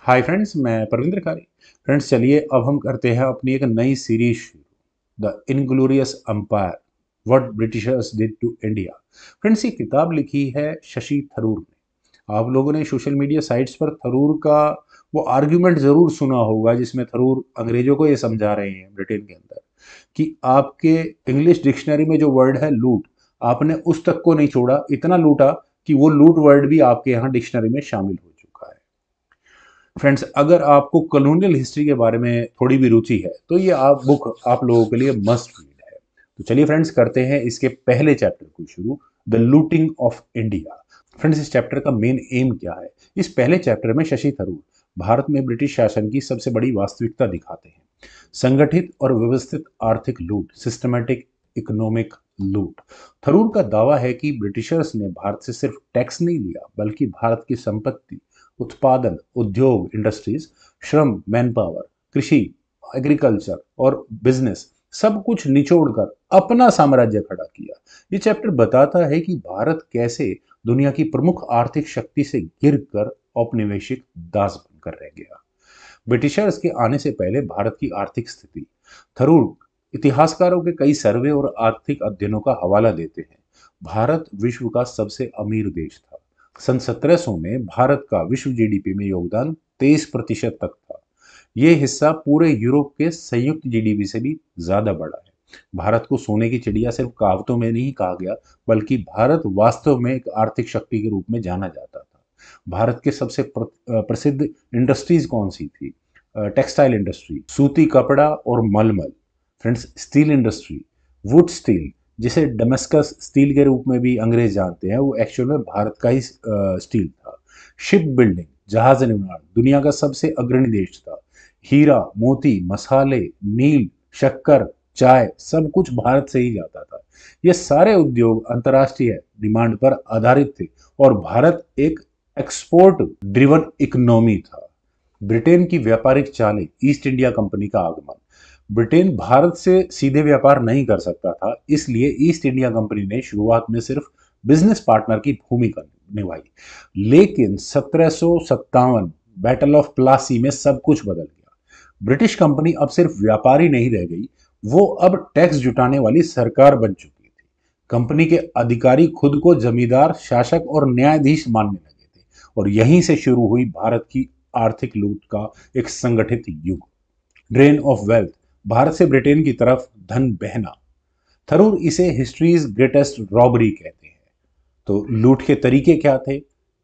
Hi friends, मैं परविंद्र कारी। Friends, चलिए अब हम करते हैं अपनी एक नई सीरीज शुरू, the inglorious empire, what Britishers did to India. Friends, ये किताब लिखी है शशि थरूर ने। आप लोगों ने सोशल मीडिया साइट्स पर थरूर का वो आर्ग्यूमेंट जरूर सुना होगा जिसमें थरूर अंग्रेजों को ये समझा रहे हैं ब्रिटेन के अंदर कि आपके इंग्लिश डिक्शनरी में जो वर्ड है लूट, आपने उस तक को नहीं छोड़ा, इतना लूटा कि वो लूट वर्ड भी आपके यहाँ डिक्शनरी में शामिल हो चुका है। फ्रेंड्स, अगर आपको कॉलोनियल हिस्ट्री के बारे में थोड़ी भी रुचि है तो ये आप बुक आप लोगों के लिए मस्ट रीड है। तो चलिए फ्रेंड्स, करते हैं इसके पहले चैप्टर को शुरू, the looting of India. Friends, इस चैप्टर का मेन एम क्या है? इस पहले चैप्टर में शशि थरूर भारत में ब्रिटिश शासन की सबसे बड़ी वास्तविकता दिखाते हैं। संगठित और व्यवस्थित आर्थिक लूट, सिस्टमैटिक इकोनॉमिक लूट। थरूर का दावा है कि ब्रिटिशर्स ने भारत से सिर्फ टैक्स नहीं लिया बल्कि भारत की संपत्ति, उत्पादन, उद्योग, इंडस्ट्रीज, श्रम, मैन पावर, कृषि, एग्रीकल्चर और बिजनेस सब कुछ निचोड़कर अपना साम्राज्य खड़ा किया। ये चैप्टर बताता है कि भारत कैसे दुनिया की प्रमुख आर्थिक शक्ति से गिरकर औपनिवेशिक दास बनकर रह गया। ब्रिटिशर्स के आने से पहले भारत की आर्थिक स्थिति। थरूर इतिहासकारों के कई सर्वे और आर्थिक अध्ययनों का हवाला देते हैं। भारत विश्व का सबसे अमीर देश था। सन 1700 में भारत का विश्व जीडीपी में योगदान 23% तक था। ये हिस्सा पूरे यूरोप के संयुक्त जीडीपी से भी ज्यादा बड़ा है। भारत को सोने की चिड़िया सिर्फ कहावतों में नहीं कहा गया, बल्कि भारत वास्तव में एक आर्थिक शक्ति के रूप में जाना जाता था। भारत के सबसे प्रसिद्ध इंडस्ट्रीज कौन सी थी? टेक्सटाइल इंडस्ट्री, सूती कपड़ा और मलमल। Friends, steel industry, would steel, जिसे डमस्कस स्टील के रूप में भी अंग्रेज जानते हैं, वो एक्चुअल में भारत का ही स्टील था। शिप बिल्डिंग, जहाज निर्माण, दुनिया का सबसे अग्रणी देश था। हीरा, मोती, मसाले, नील, शक्कर, चाय, सब कुछ भारत से ही जाता था। ये सारे उद्योग अंतर्राष्ट्रीय डिमांड पर आधारित थे और भारत एक एक्सपोर्ट ड्रिवन इकोनॉमी था। ब्रिटेन की व्यापारिक चालें, ईस्ट इंडिया कंपनी का आगमन। ब्रिटेन भारत से सीधे व्यापार नहीं कर सकता था, इसलिए ईस्ट इंडिया कंपनी ने शुरुआत में सिर्फ बिजनेस पार्टनर की भूमिका निभाई। लेकिन 1757 बैटल ऑफ प्लासी में सब कुछ बदल गया। ब्रिटिश कंपनी अब सिर्फ व्यापारी नहीं रह गई, वो अब टैक्स जुटाने वाली सरकार बन चुकी थी। कंपनी के अधिकारी खुद को जमींदार, शासक और न्यायाधीश मानने लगे थे और यहीं से शुरू हुई भारत की आर्थिक लूट का एक संगठित युग। ड्रेन ऑफ वेल्थ, भारत से ब्रिटेन की तरफ धन बहना। थरूर इसे हिस्ट्रीज ग्रेटेस्ट रॉबरी कहते हैं। तो लूट के तरीके क्या थे?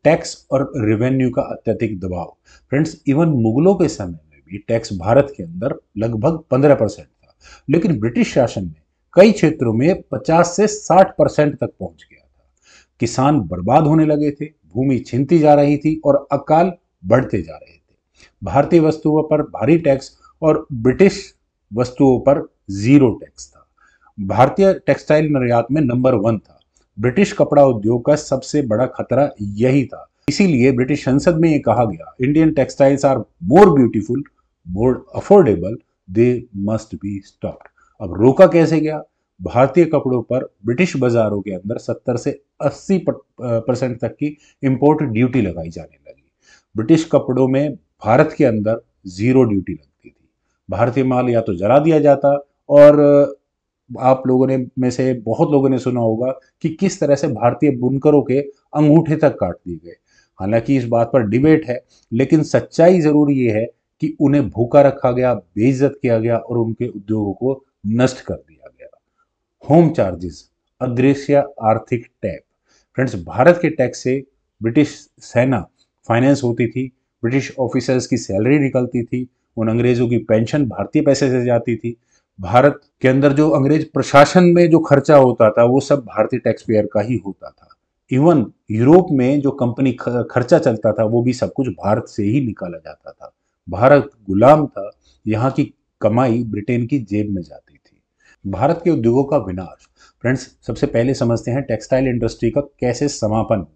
टैक्स और रेवेन्यू का अत्यधिक दबाव। फ्रेंड्स, इवन मुगलों के समय में भी टैक्स भारत के अंदर लगभग 15% था, लेकिन ब्रिटिश शासन में कई क्षेत्रों में 50 से 60% तक पहुंच गया था। किसान बर्बाद होने लगे थे, भूमि छिनती जा रही थी और अकाल बढ़ते जा रहे थे। भारतीय वस्तुओं पर भारी टैक्स और ब्रिटिश वस्तुओं पर जीरो टैक्स था। भारतीय टेक्सटाइल निर्यात में नंबर 1 था। ब्रिटिश कपड़ा उद्योग का सबसे बड़ा खतरा यही था। इसीलिए ब्रिटिश संसद में यह कहा गया, Indian textiles are more beautiful, more affordable, they must be stopped. अब रोका कैसे गया? भारतीय कपड़ों पर ब्रिटिश बाजारों के अंदर 70 से 80% तक की इंपोर्ट ड्यूटी लगाई जाने लगी। ब्रिटिश कपड़ों में भारत के अंदर जीरो ड्यूटी लगती थी। भारतीय माल या तो जला दिया जाता, और आप लोगों ने में से बहुत लोगों ने सुना होगा कि किस तरह से भारतीय बुनकरों के अंगूठे तक काट दिए गए। हालांकि इस बात पर डिबेट है, लेकिन सच्चाई जरूर ये है कि उन्हें भूखा रखा गया, बेइज्जत किया गया और उनके उद्योगों को नष्ट कर दिया गया। होम चार्जेस, अदृश्य आर्थिक टैक्स। फ्रेंड्स, भारत के टैक्स से ब्रिटिश सेना फाइनेंस होती थी, ब्रिटिश ऑफिसर्स की सैलरी निकलती थी, उन अंग्रेजों की पेंशन भारतीय पैसे से जाती थी। भारत के अंदर जो अंग्रेज प्रशासन में जो खर्चा होता था वो सब भारतीय टैक्स पेयर का ही होता था। इवन यूरोप में जो कंपनी खर्चा चलता था वो भी सब कुछ भारत से ही निकाला जाता था। भारत गुलाम था, यहाँ की कमाई ब्रिटेन की जेब में जाती थी। भारत के उद्योगों का विनाश। फ्रेंड्स, सबसे पहले समझते हैं टेक्सटाइल इंडस्ट्री का कैसे समापन हुआ।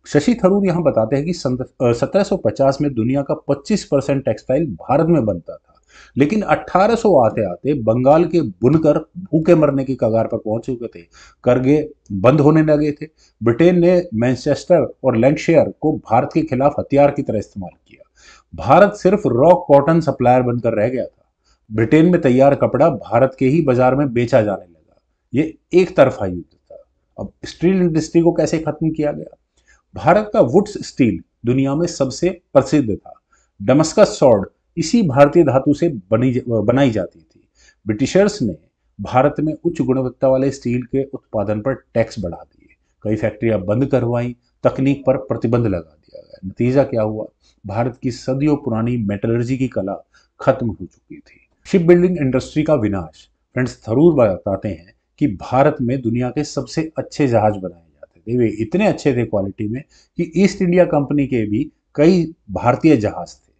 शशि थरूर यहाँ बताते हैं कि 1750 में दुनिया का 25% टेक्सटाइल भारत में बनता था, लेकिन 1800 आते आते बंगाल के बुनकर भूखे मरने की कगार पर पहुंच चुके थे। करगे बंद होने लगे थे। ब्रिटेन ने मैनचेस्टर और लैंकशायर को भारत के खिलाफ हथियार की तरह इस्तेमाल किया। भारत सिर्फ रॉ कॉटन सप्लायर बनकर रह गया था। ब्रिटेन में तैयार कपड़ा भारत के ही बाजार में बेचा जाने लगा। ये एक तरफा युद्ध था। अब स्टील इंडस्ट्री को कैसे खत्म किया गया? भारत का वुड्स स्टील दुनिया में सबसे प्रसिद्ध था। डमस्कस सॉर्ड इसी भारतीय धातु से बनाई जाती थी। ब्रिटिशर्स ने भारत में उच्च गुणवत्ता वाले स्टील के उत्पादन पर टैक्स बढ़ा दिए, कई फैक्ट्रियां बंद करवाई, तकनीक पर प्रतिबंध लगा दिया गया। नतीजा क्या हुआ? भारत की सदियों पुरानी मेटलर्जी की कला खत्म हो चुकी थी। शिप बिल्डिंग इंडस्ट्री का विनाश। फ्रेंड्स, थरूर बताते हैं कि भारत में दुनिया के सबसे अच्छे जहाज बनाए जाते थे। वे इतने अच्छे थे क्वालिटी में कि ईस्ट इंडिया कंपनी के भी कई भारतीय जहाज थे।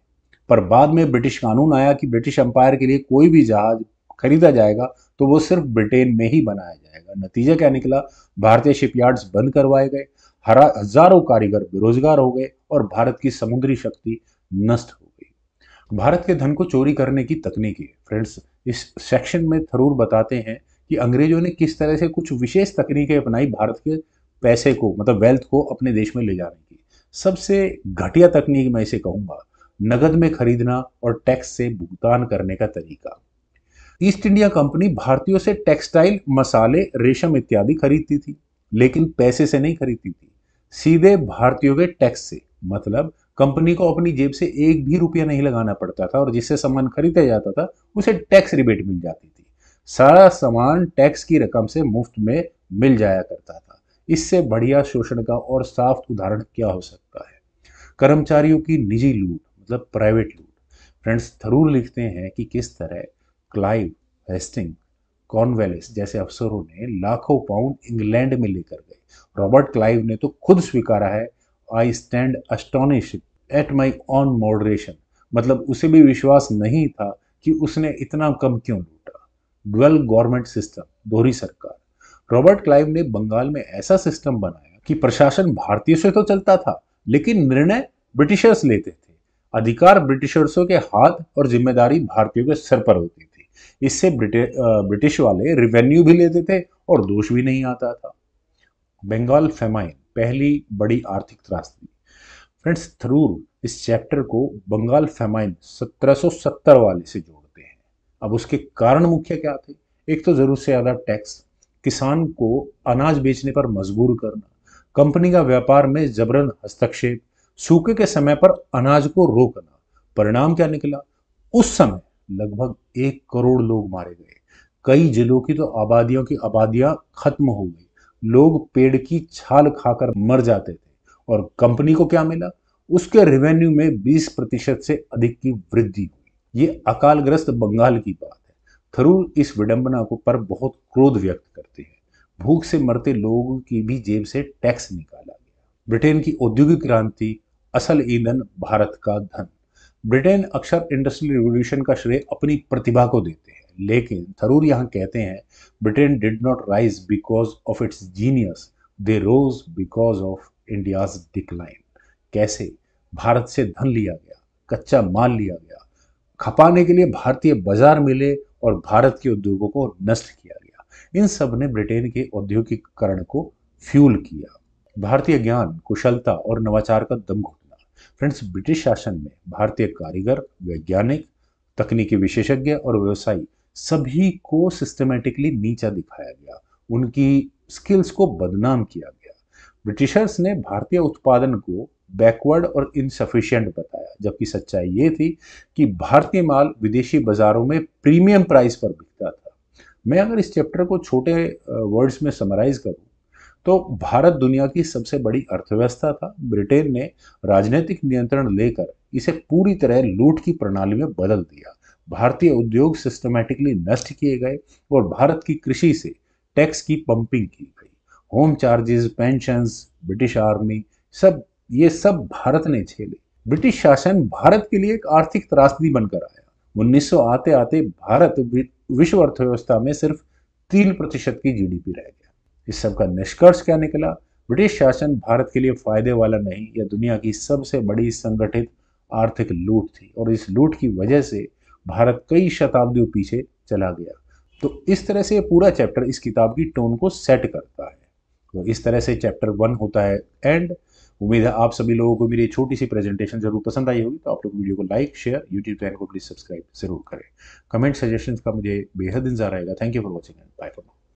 पर बाद में ब्रिटिश कानून आया कि ब्रिटिश एम्पायर के लिए कोई भी जहाज खरीदा जाएगा तो वो सिर्फ ब्रिटेन में ही बनाया जाएगा। नतीजा क्या निकला? भारतीय शिपयार्ड्स बंद करवाए गए, हजारों कारीगर बेरोजगार हो गए और भारत की समुद्री शक्ति नष्ट हो गई। भारत के धन को चोरी करने की तकनीकी। फ्रेंड्स, इस सेक्शन में थरूर बताते हैं कि अंग्रेजों ने किस तरह से कुछ विशेष तकनीकें अपनाई भारत के पैसे को, मतलब वेल्थ को अपने देश में ले जाने की। सबसे घटिया तकनीक मैं इसे कहूंगा, नगद में खरीदना और टैक्स से भुगतान करने का तरीका। ईस्ट इंडिया कंपनी भारतीयों से टेक्सटाइल, मसाले, रेशम इत्यादि खरीदती थी, लेकिन पैसे से नहीं खरीदती थी, सीधे भारतीयों के टैक्स से। मतलब कंपनी को अपनी जेब से एक भी रुपया नहीं लगाना पड़ता था और जिससे सामान खरीदा जाता था उसे टैक्स रिबेट मिल जाती थी। सारा सामान टैक्स की रकम से मुफ्त में मिल जाया करता था। इससे बढ़िया शोषण का और साफ उदाहरण क्या हो सकता है? कर्मचारियों की निजी लूट, मतलब प्राइवेट लूट। फ्रेंड्स, थरूर लिखते हैं कि किस तरह क्लाइव, हेस्टिंग, कॉर्नवेलिस जैसे अफसरों ने लाखों पाउंड इंग्लैंड में लेकर गए। रॉबर्ट क्लाइव ने तो खुद स्वीकारा है, I stand astonished at my own moderation. मतलब उसे भी विश्वास नहीं था कि उसने इतना कम क्यों लूटा। ड्वेल गवर्नमेंट सिस्टम, दोहरी सरकार। रॉबर्ट क्लाइव ने बंगाल में ऐसा सिस्टम बनाया कि प्रशासन भारतीयों से तो चलता था, लेकिन निर्णय ब्रिटिशर्स लेते थे। अधिकार ब्रिटिशर्सों के हाथ और जिम्मेदारी भारतीयों के सर पर होती थी। इससे ब्रिटिश वाले रिवेन्यू भी लेते थे और दोष भी नहीं आता था। बंगाल फेमाइन, पहली बड़ी आर्थिक त्रासदी। फ्रेंड्स, थरूर इस चैप्टर को बंगाल फेमाइन 1770 वाले से जोड़ते हैं। अब उसके कारण मुख्य क्या थे? एक तो जरूरत से ज्यादा टैक्स, किसान को अनाज बेचने पर मजबूर करना, कंपनी का व्यापार में जबरन हस्तक्षेप, सूखे के समय पर अनाज को रोकना। परिणाम क्या निकला? उस समय लगभग 1 करोड़ लोग मारे गए। कई जिलों की तो आबादियां खत्म हो गई। लोग पेड़ की छाल खाकर मर जाते थे। और कंपनी को क्या मिला? उसके रेवेन्यू में 20% से अधिक की वृद्धि हुई। ये अकालग्रस्त बंगाल की बात है। थरूर इस विडंबना को पर बहुत क्रोध व्यक्त करते हैं। भूख से मरते लोगों की भी जेब से टैक्स निकाला गया। ब्रिटेन की औद्योगिक क्रांति, असल ईंधन भारत का धन। ब्रिटेन अक्सर इंडस्ट्रियल रिवॉल्यूशन का श्रेय अपनी प्रतिभा को देते हैं, लेकिन थरूर यहाँ कहते हैं, Britain did not rise because of its genius, they rose because of India's decline. कैसे? भारत से धन लिया गया, कच्चा माल लिया गया, खपाने के लिए भारतीय बाजार मिले और भारत के उद्योगों को नष्ट किया गया। इन सब ने ब्रिटेन के औद्योगिकरण को फ्यूल किया। भारतीय ज्ञान, कुशलता और नवाचार का दम घुटना। फ्रेंड्स, ब्रिटिश शासन में भारतीय कारीगर, वैज्ञानिक, तकनीकी विशेषज्ञ और व्यवसायी सभी को सिस्टमेटिकली नीचा दिखाया गया। उनकी स्किल्स को बदनाम किया गया। ब्रिटिशर्स ने भारतीय उत्पादन को बैकवर्ड और इनसफिशिएंट बताया, जबकि सच्चाई ये थी कि भारतीय माल विदेशी बाजारों में प्रीमियम प्राइस पर बिकता था। मैं अगर इस चैप्टर को छोटे वर्ड्स में समराइज करूं तो भारत दुनिया की सबसे बड़ी अर्थव्यवस्था था। ब्रिटेन ने राजनीतिक नियंत्रण लेकर इसे पूरी तरह लूट की प्रणाली में बदल दिया। भारतीय उद्योग सिस्टमैटिकली नष्ट किए गए और भारत की कृषि से टैक्स की पंपिंग की गई। Home charges, pensions, British army, ये सब भारत ने झेले। ब्रिटिश शासन भारत के लिए एक आर्थिक त्रासदी बनकर आया। 1900 आते आते भारत विश्व अर्थव्यवस्था में सिर्फ 3% की जीडीपी रह गया। इस सब का निष्कर्ष क्या निकला? ब्रिटिश शासन भारत के लिए फायदे वाला नहीं, यह दुनिया की सबसे बड़ी संगठित आर्थिक लूट थी और इस लूट की वजह से भारत कई शताब्दियों पीछे चला गया। तो इस तरह से पूरा चैप्टर इस किताब की टोन को सेट करता है। तो इस तरह से चैप्टर 1 होता है एंड, उम्मीद है आप सभी लोगों को मेरी छोटी सी प्रेजेंटेशन जरूर पसंद आई होगी, तो आप लोग वीडियो को लाइक शेयर, यूट्यूब चैनल को प्लीज सब्सक्राइब जरूर करें। कमेंट सजेशंस का मुझे बेहद इंतजार रहेगा। Thank you for watching and bye for now.